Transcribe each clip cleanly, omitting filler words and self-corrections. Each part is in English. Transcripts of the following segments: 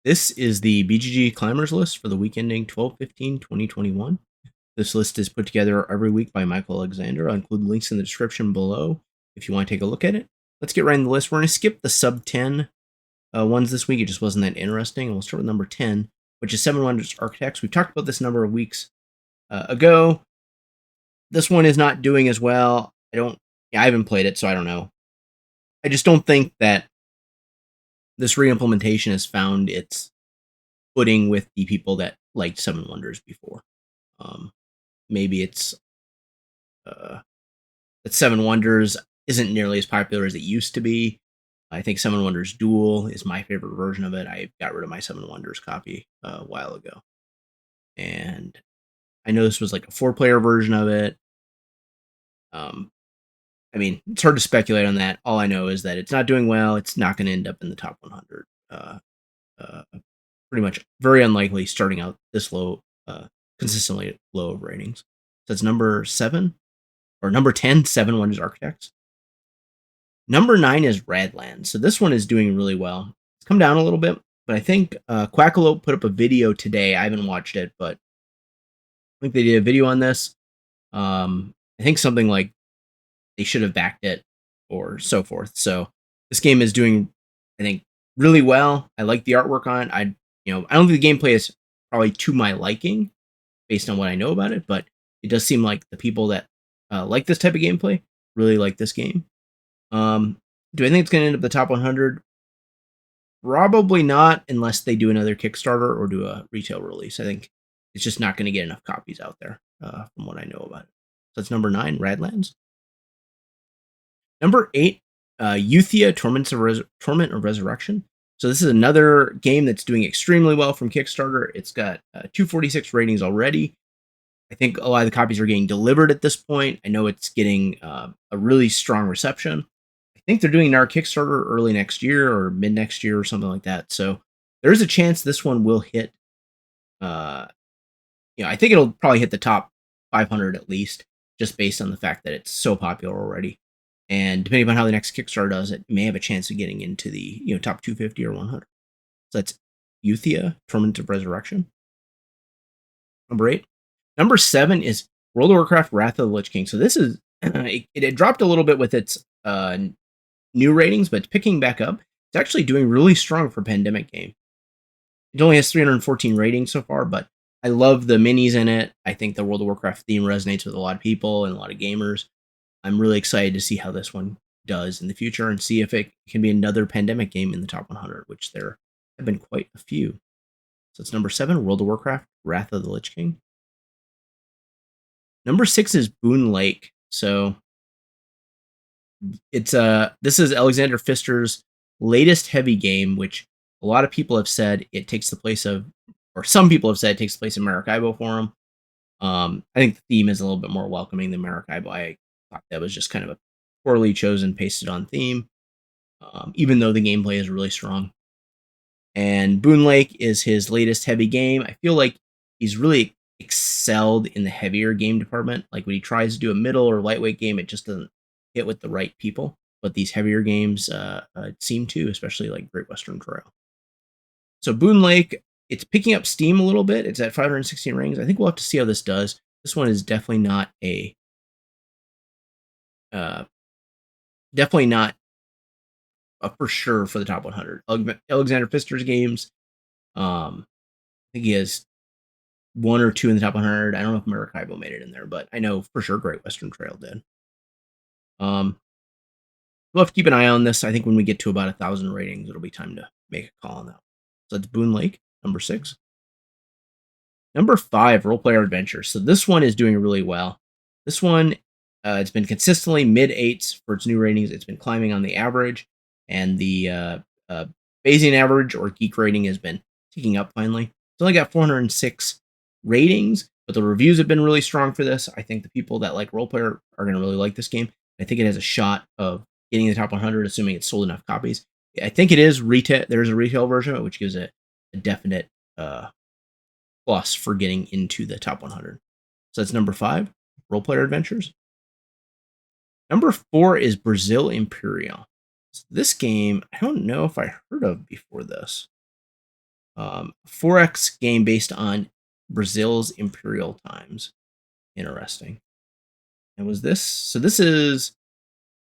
This is the BGG Climbers list for the week ending 12/15/2021. This list is put together every week by Michael Alexander. I'll include links in the description below if you want to take a look at it. Let's get right in the list. We're going to skip the sub 10 ones this week. It just wasn't that interesting. And we'll start with number 10, which is Seven Wonders Architects. We've talked about this a number of weeks ago. This one is not doing as well. I haven't played it, so I don't know. I just don't think that this re-implementation has found its footing with the people that liked Seven Wonders before. Maybe it's that Seven Wonders isn't nearly as popular as it used to be. I think Seven Wonders Duel is my favorite version of it. I got rid of my Seven Wonders copy a while ago. And I know this was like a 4-player version of it. I mean, it's hard to speculate on that. All I know is that it's not doing well. It's not going to end up in the top 100. Pretty much very unlikely starting out this low, consistently low of ratings. So it's number 7 or number 10, Seven Wonders Architects. Number 9 is Radland. So this one is doing really well. It's come down a little bit, but I think Quackalope put up a video today. I haven't watched it, but I think they did a video on this. I think something like they should have backed it or so forth. So this game is doing, I think, really well. I like the artwork on it. I don't think the gameplay is probably to my liking based on what I know about it, but it does seem like the people that like this type of gameplay really like this game. Do I think it's going to end up the top 100? Probably not, unless they do another Kickstarter or do a retail release. I think it's just not going to get enough copies out there from what I know about it. So that's number 9, Radlands. Number 8, Euthea, Torment of Resurrection. So this is another game that's doing extremely well from Kickstarter. It's got 246 ratings already. I think a lot of the copies are getting delivered at this point. I know it's getting a really strong reception. I think they're doing our Kickstarter early next year or mid next year or something like that. So there's a chance this one will hit. I think it'll probably hit the top 500 at least, just based on the fact that it's so popular already. And depending on how the next Kickstarter does, it may have a chance of getting into the top 250 or 100. So that's Euthea, Torment of Resurrection. Number 8. Number 7 is World of Warcraft, Wrath of the Lich King. So this is it dropped a little bit with its new ratings, but it's picking back up. It's actually doing really strong for a pandemic game. It only has 314 ratings so far, but I love the minis in it. I think the World of Warcraft theme resonates with a lot of people and a lot of gamers. I'm really excited to see how this one does in the future and see if it can be another pandemic game in the top 100, which there have been quite a few. So it's number 7, World of Warcraft, Wrath of the Lich King. Number 6 is Boon Lake. So it's this is Alexander Pfister's latest heavy game, which a lot of people have said it takes the place of, or some people have said it takes the place of Maracaibo for him. I think the theme is a little bit more welcoming than Maracaibo. I thought that was just kind of a poorly chosen, pasted on theme, even though the gameplay is really strong. And Boon Lake is his latest heavy game. I feel like he's really excelled in the heavier game department. Like when he tries to do a middle or lightweight game, it just doesn't hit with the right people. But these heavier games seem to, especially like Great Western Trail. So Boon Lake, it's picking up steam a little bit. It's at 516 ratings. I think we'll have to see how this does. This one is definitely not a for sure for the top 100. Alexander Pfister's games, I think he has 1 or 2 in the top 100. I don't know if Maracaibo made it in there, but I know for sure Great Western Trail did. We'll have to keep an eye on this. I think when we get to about 1,000 ratings, it'll be time to make a call on that. So that's Boon Lake, number 6. Number 5, Role Player Adventure. So this one is doing really well. This one, it's been consistently mid-8s for its new ratings. It's been climbing on the average, and the Bayesian average or geek rating has been ticking up finally. It's only got 406 ratings, but the reviews have been really strong for this. I think the people that like Role Player are going to really like this game. I think it has a shot of getting the top 100, assuming it's sold enough copies. I think it is retail. There's a retail version, which gives it a definite plus for getting into the top 100. So that's number 5, Role Player Adventures. Number 4 is Brazil Imperial. So this game, I don't know if I heard of before this. 4X game based on Brazil's Imperial times. Interesting. And was this? So this is,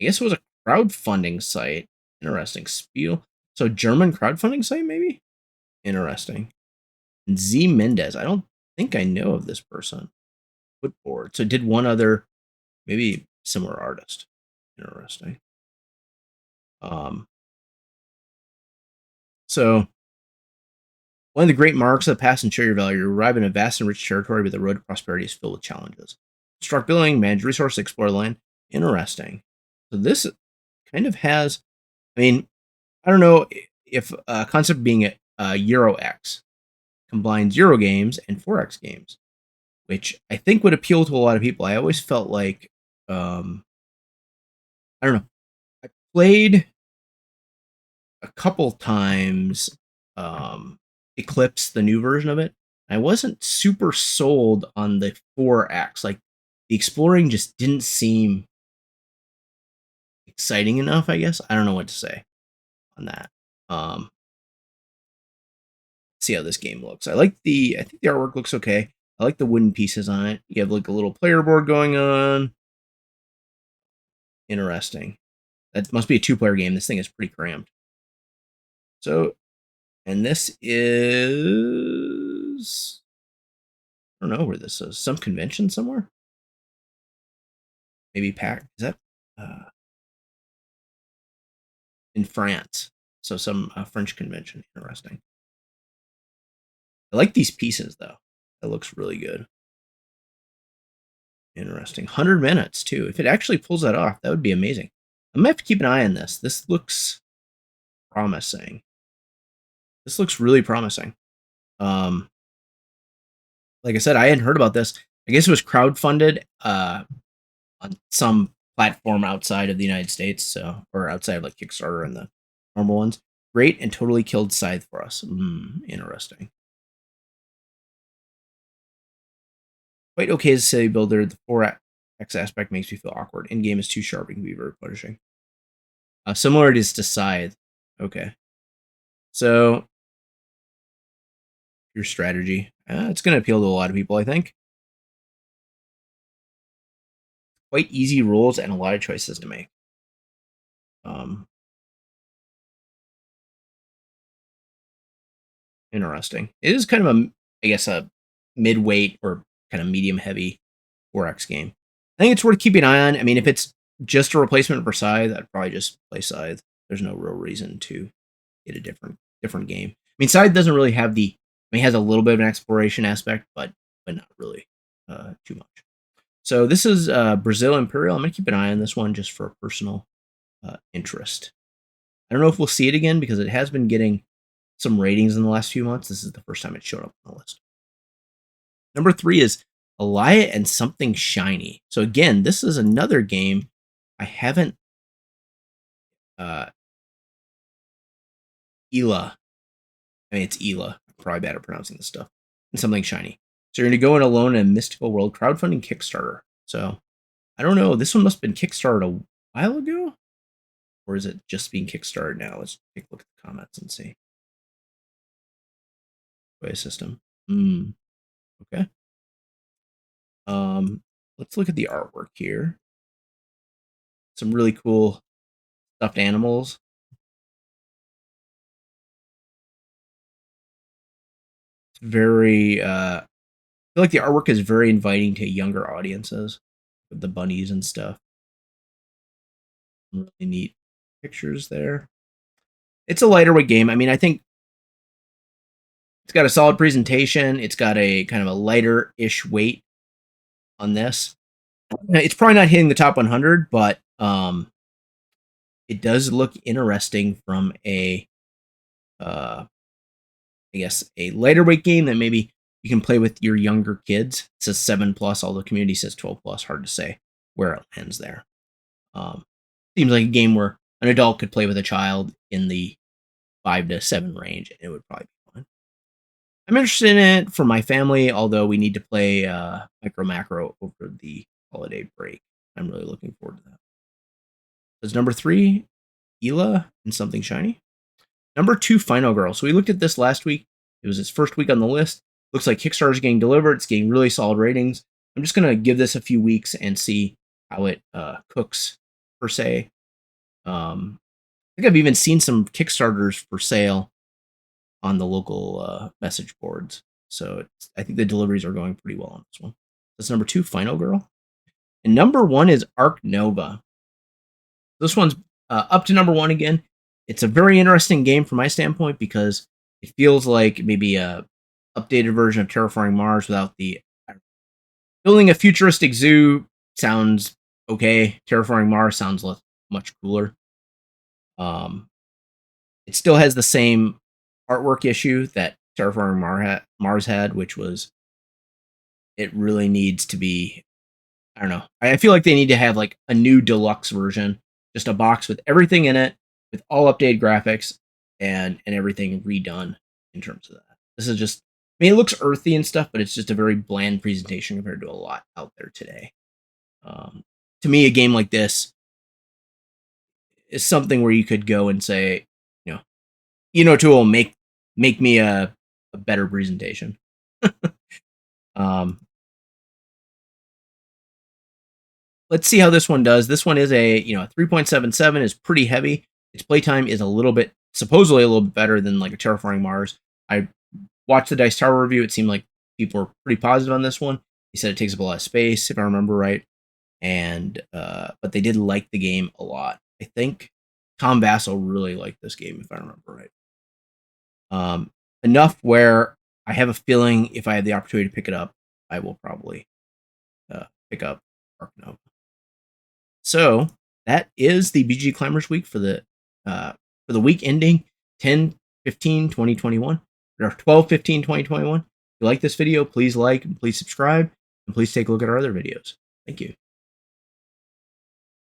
I guess it was a crowdfunding site. Interesting. Spiel. So German crowdfunding site, maybe? Interesting. And Z Mendez. I don't think I know of this person. Footboard. So did one other, maybe similar artist. Interesting. So one of the great marks of the past and share your value. You arrive in a vast and rich territory, but the road to prosperity is filled with challenges. Construct building, manage resources, explore the land. Interesting. So this kind of has, I mean, I don't know if a concept being a Euro X combines Euro games and 4X games, which I think would appeal to a lot of people. I always felt like, I don't know, I played a couple times Eclipse, the new version of it. I wasn't super sold on the 4X. Like, the exploring just didn't seem exciting enough, I guess. I don't know what to say on that. See how this game looks. I think the artwork looks okay. I like the wooden pieces on it. You have like a little player board going on. Interesting. That must be a 2-player game. This thing is pretty cramped. So, and this is, I don't know where this is. Some convention somewhere? Maybe PAX. Is that in France? So some French convention. Interesting. I like these pieces though. That looks really good. Interesting. 100 minutes too. If it actually pulls that off, that would be amazing. I'm gonna have to keep an eye on this. This looks promising. This looks really promising. Like I said, I hadn't heard about this. I guess it was crowdfunded on some platform outside of the United States, so, or outside of like Kickstarter and the normal ones. Great and totally killed Scythe for us. Interesting. Quite okay as a city builder. The 4X aspect makes me feel awkward. In game is too sharp. It can be very punishing. Similar it is to Scythe. Okay. So your strategy. It's going to appeal to a lot of people, I think. Quite easy rules and a lot of choices to make. Interesting. It is kind of a mid-weight or kind of medium-heavy 4X game. I think it's worth keeping an eye on. I mean, if it's just a replacement for Scythe, I'd probably just play Scythe. There's no real reason to get a different game. I mean, Scythe doesn't really have the. I mean, it has a little bit of an exploration aspect, but not really too much. So this is Brazil Imperial. I'm gonna keep an eye on this one just for personal interest. I don't know if we'll see it again because it has been getting some ratings in the last few months. This is the first time it showed up on the list. Number 3 is Ela and Something Shiny. So again, this is another game I haven't. Ela. I mean, it's Ela. I'm probably bad at pronouncing this stuff. And Something Shiny. So you're going to go in alone in a mystical world. Crowdfunding Kickstarter. So I don't know. This one must have been Kickstarted a while ago. Or is it just being Kickstarted now? Let's take a look at the comments and see. Way system. Okay. Let's look at the artwork here. Some really cool stuffed animals. It's very I feel like the artwork is very inviting to younger audiences with the bunnies and stuff. Really neat pictures there. It's a lighter weight game. I mean, I think it's got a solid presentation. It's got a kind of a lighter-ish weight on this. It's probably not hitting the top 100, but it does look interesting from a, I guess, a lighter weight game that maybe you can play with your younger kids. It says 7+, although community says 12+. Hard to say where it lands there. Seems like a game where an adult could play with a child in the 5 to 7 range, and it would probably be fun. I'm interested in it for my family, although we need to play Micro Macro over the holiday break. I'm really looking forward to that. That's number 3, Ela and Something Shiny. Number 2, Final Girl. So we looked at this last week. It was its first week on the list. Looks like Kickstarter's getting delivered. It's getting really solid ratings. I'm just going to give this a few weeks and see how it cooks, per se. I think I've even seen some Kickstarters for sale on the local message boards. So I think the deliveries are going pretty well on this one. That's number 2, Final Girl. And number 1 is Arc Nova. This one's up to number 1 again. It's a very interesting game from my standpoint because it feels like maybe a updated version of Terraforming Mars without the building a futuristic zoo sounds okay. Terraforming Mars sounds much cooler. It still has the same artwork issue that Terraforming Mars had, which was it really needs to be. I don't know. I feel like they need to have like a new deluxe version, just a box with everything in it, with all updated graphics and everything redone in terms of that. This is just, I mean, it looks earthy and stuff, but it's just a very bland presentation compared to a lot out there today. To me, a game like this is something where you could go and say, tool make me a better presentation. Let's see how this one does. This one is a 3.77 is pretty heavy. Its playtime is supposedly a little bit better than like a Terraforming Mars. I watched the Dice Tower review. It seemed like people were pretty positive on this one. He said it takes up a lot of space, if I remember right. And but they did like the game a lot. I think Tom Vassell really liked this game, if I remember right. Enough where I have a feeling if I have the opportunity to pick it up, I will probably pick up Arc Nova. So that is the BG Climbers week for the week ending 10/15/2021 or 12/15/2021. If you like this video, please like and please subscribe and please take a look at our other videos. Thank you.